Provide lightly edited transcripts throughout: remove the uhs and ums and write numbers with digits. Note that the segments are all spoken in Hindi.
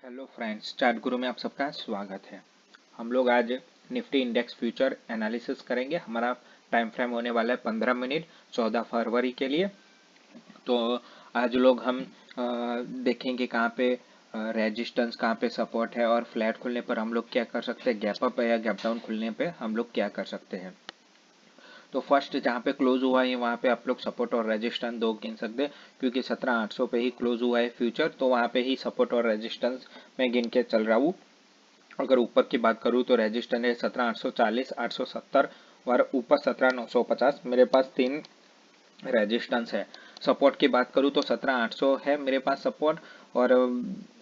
हेलो फ्रेंड्स, चार्ट गुरु में आप सबका स्वागत है। हम लोग आज निफ्टी इंडेक्स फ्यूचर एनालिसिस करेंगे। हमारा टाइम फ्रेम होने वाला है 15 मिनट 14 फरवरी के लिए। तो आज लोग हम देखेंगे कहाँ पे रेजिस्टेंस, कहाँ पे सपोर्ट है और फ्लैट खुलने पर हम लोग क्या कर सकते हैं, गैप अप या गैप डाउन खुलने पे हम लोग क्या कर सकते हैं। तो फर्स्ट जहाँ पे क्लोज हुआ है वहाँ पे आप लोग सपोर्ट और रेजिस्टेंस दो गिन सकते हैं, क्योंकि 17,800 पे ही क्लोज हुआ है फ्यूचर, तो वहाँ पे ही सपोर्ट और रेजिस्टेंस मैं गिन के चल रहा हूँ। अगर ऊपर की बात करूँ तो रेजिस्टेंस है 17,840, 870 और ऊपर 17,950। मेरे पास तीन रेजिस्टेंस है। सपोर्ट की बात करूँ तो 17,800 है मेरे पास सपोर्ट, और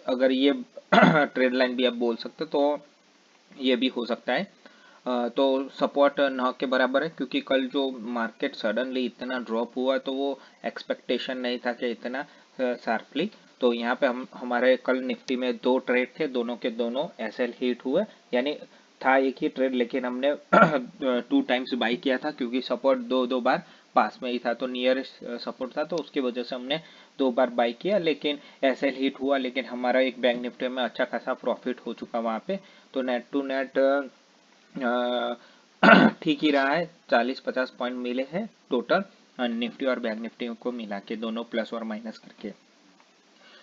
अगर ये ट्रेड लाइन भी आप बोल सकते तो ये भी हो सकता है। तो सपोर्ट 9 के बराबर है, क्योंकि कल जो मार्केट सडनली इतना ड्रॉप हुआ तो वो एक्सपेक्टेशन नहीं था कि इतना शार्पली। तो यहाँ पे हम हमारे कल निफ्टी में दो ट्रेड थे, दोनों के दोनों एसएल हिट हुए। यानी था एक ही ट्रेड, लेकिन हमने 2 टाइम्स बाई किया था, क्योंकि सपोर्ट दो दो बार पास में ही था, तो नियर सपोर्ट था, तो उसकी वजह से हमने 2 बार बाई किया। लेकिन एसएल हिट हुआ, लेकिन हमारा एक बैंक निफ्टी में अच्छा खासा प्रॉफिट हो चुका वहाँ पे। तो नेट टू नेट ठीक ही रहा है। 40-50 पॉइंट मिले हैं टोटल निफ्टी और बैंक निफ्टी को मिला के, दोनों प्लस और माइनस करके।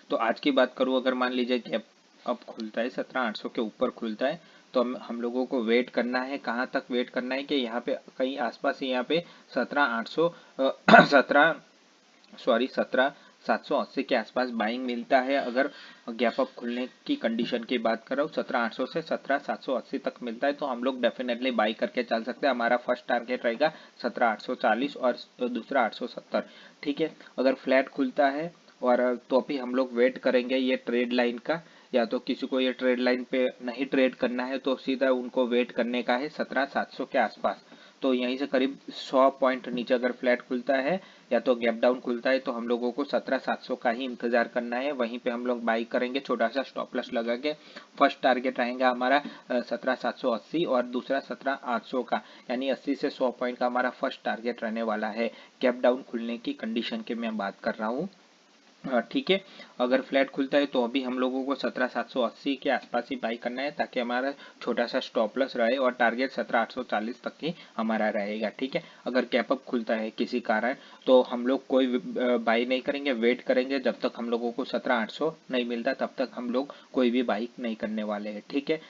तो आज की बात करूँ, अगर मान लीजिए गैप अब खुलता है 17,800 के ऊपर खुलता है, तो हम लोगों को वेट करना है। कहाँ तक वेट करना है कि यहाँ पे कहीं आसपास, यहाँ पे 17,800 17 सॉरी 17,780 के आसपास बाइंग मिलता है। अगर गैप अप खुलने की कंडीशन की बात कर रहा हूँ, 17,800 से 17,780 तक मिलता है, तो हम लोग डेफिनेटली बाई करके चल सकते हैं। हमारा फर्स्ट टारगेट रहेगा 17,840 और दूसरा 870। ठीक है, अगर फ्लैट खुलता है और तो अभी हम लोग वेट करेंगे ये ट्रेड लाइन का। या तो किसी को ये ट्रेड लाइन पे नहीं ट्रेड करना है तो सीधा उनको वेट करने का है 17,700 के आसपास। तो यहीं से करीब 100 पॉइंट नीचे अगर फ्लैट खुलता है या तो गैप डाउन खुलता है, तो हम लोगों को 17,700 का ही इंतजार करना है। वहीं पे हम लोग बाई करेंगे छोटा सा स्टॉप लॉस लगा के। फर्स्ट टारगेट रहेगा हमारा 17,780 और दूसरा 17,800 का, यानी 80 से 100 पॉइंट का हमारा फर्स्ट टारगेट रहने वाला है। गैप डाउन खुलने की कंडीशन की मैं बात कर रहा हूँ। ठीक है, अगर फ्लैट खुलता है तो अभी हम लोगों को 17,780 के आसपास ही बाई करना है, ताकि हमारा छोटा सा स्टॉप लॉस रहे और टारगेट 17,840 तक ही हमारा रहेगा। ठीक है, अगर कैप अप खुलता है किसी कारण तो हम लोग कोई बाई नहीं करेंगे, वेट करेंगे जब तक हम लोगों को 17,800 नहीं मिलता, तब तक हम लोग कोई भी बाई नहीं करने वाले हैं। ठीक है।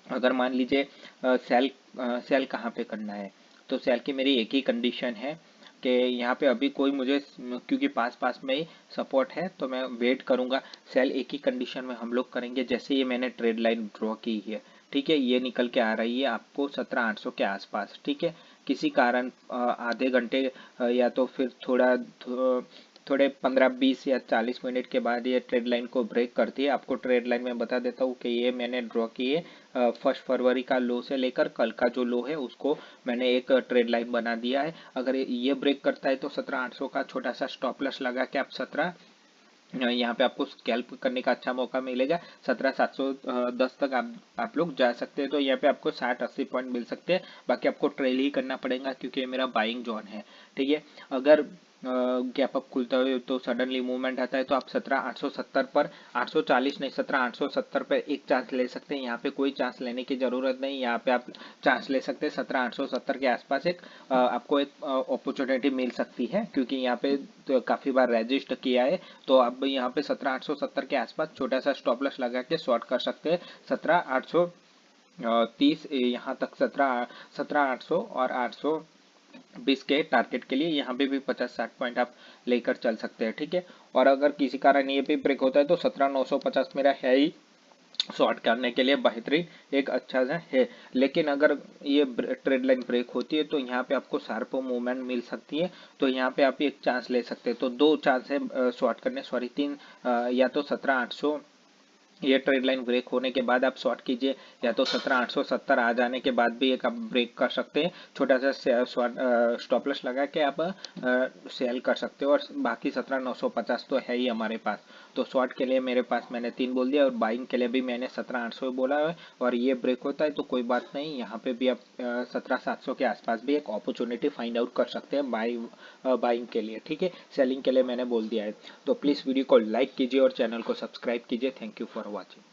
अगर मान लीजिए सेल कहाँ पे करना है, तो सेल की मेरी एक ही कंडीशन है कि यहाँ पे अभी कोई मुझे, क्योंकि पास पास में ही सपोर्ट है, तो मैं वेट करूंगा। सेल एक ही कंडीशन में हम लोग करेंगे, जैसे ये मैंने ट्रेड लाइन ड्रॉ की है। ठीक है, ये निकल के आ रही है आपको 17,800 के आसपास। ठीक है, किसी कारण आधे घंटे या तो फिर थोड़े 15-20 या 40 मिनट के बाद ये ट्रेड लाइन को ब्रेक करती है। आपको ट्रेड लाइन में बता देता हूँ कि ये मैंने ड्रॉ की है 1 फरवरी का लो से लेकर कल का जो लो है उसको मैंने एक ट्रेड लाइन बना दिया है। अगर ये ब्रेक करता है तो 17,800 का छोटा सा स्टॉप लॉस लगा के आप यहाँ पे आपको स्कैल्प करने का अच्छा मौका मिलेगा। 17,710 तक आप लोग जा सकते हैं, तो यहाँ पे आपको 60-80 पॉइंट मिल सकते हैं। बाकी आपको ट्रेल ही करना पड़ेगा, क्योंकि ये मेरा बाइंग जोन है। ठीक है, अगर गैप अप खुलता है तो सडनली मूवमेंट आता है, तो आप 17,870 पर 840 नहीं 17,870 पर एक चांस ले सकते हैं। यहाँ पे कोई चांस लेने की जरूरत नहीं, यहाँ पे आप चांस ले सकते हैं 17,870 के आसपास। आपको एक अपॉर्चुनिटी मिल सकती है, क्योंकि यहाँ पे तो काफी बार रजिस्ट किया है। तो अब यहाँ पे 17,870 के आसपास छोटा सा स्टॉप लॉस लगा के शॉर्ट कर सकते हैं। 17,830 यहाँ तक 17,800 और 820 के टारगेट के लिए यहाँ पे भी 50-60 पॉइंट आप लेकर चल सकते हैं। ठीक है, और अगर किसी कारण ये भी ब्रेक होता है तो 17,950 मेरा है ही शॉर्ट करने के लिए बेहतरीन, एक अच्छा सा है। लेकिन अगर ये ट्रेड लाइन ब्रेक होती है तो यहाँ पे आपको शार्प मूवमेंट मिल सकती है, तो यहाँ पे आप एक चांस ले सकते हैं। तो दो चांस है शॉर्ट करने, सॉरी तीन, या तो 17,800 ये ट्रेड लाइन ब्रेक होने के बाद आप शॉर्ट कीजिए, या तो 17,870 आ जाने के बाद भी एक आप ब्रेक कर सकते हैं, छोटा सा स्टॉप लॉस लगा के आप सेल कर सकते हो। और बाकी 17,950 तो है ही हमारे पास। तो शॉर्ट के लिए मेरे पास मैंने 3 बोल दिया, और बाइंग के लिए भी मैंने 17,800 बोला है। और ये ब्रेक होता है तो कोई बात नहीं, यहाँ पे भी आप 17,700 के आसपास भी एक अपॉर्चुनिटी फाइंड आउट कर सकते हैं बाइंग के लिए, ठीक है। सेलिंग के लिए मैंने बोल दिया है। तो प्लीज़ वीडियो को लाइक कीजिए और चैनल को सब्सक्राइब कीजिए। Thank you for watching.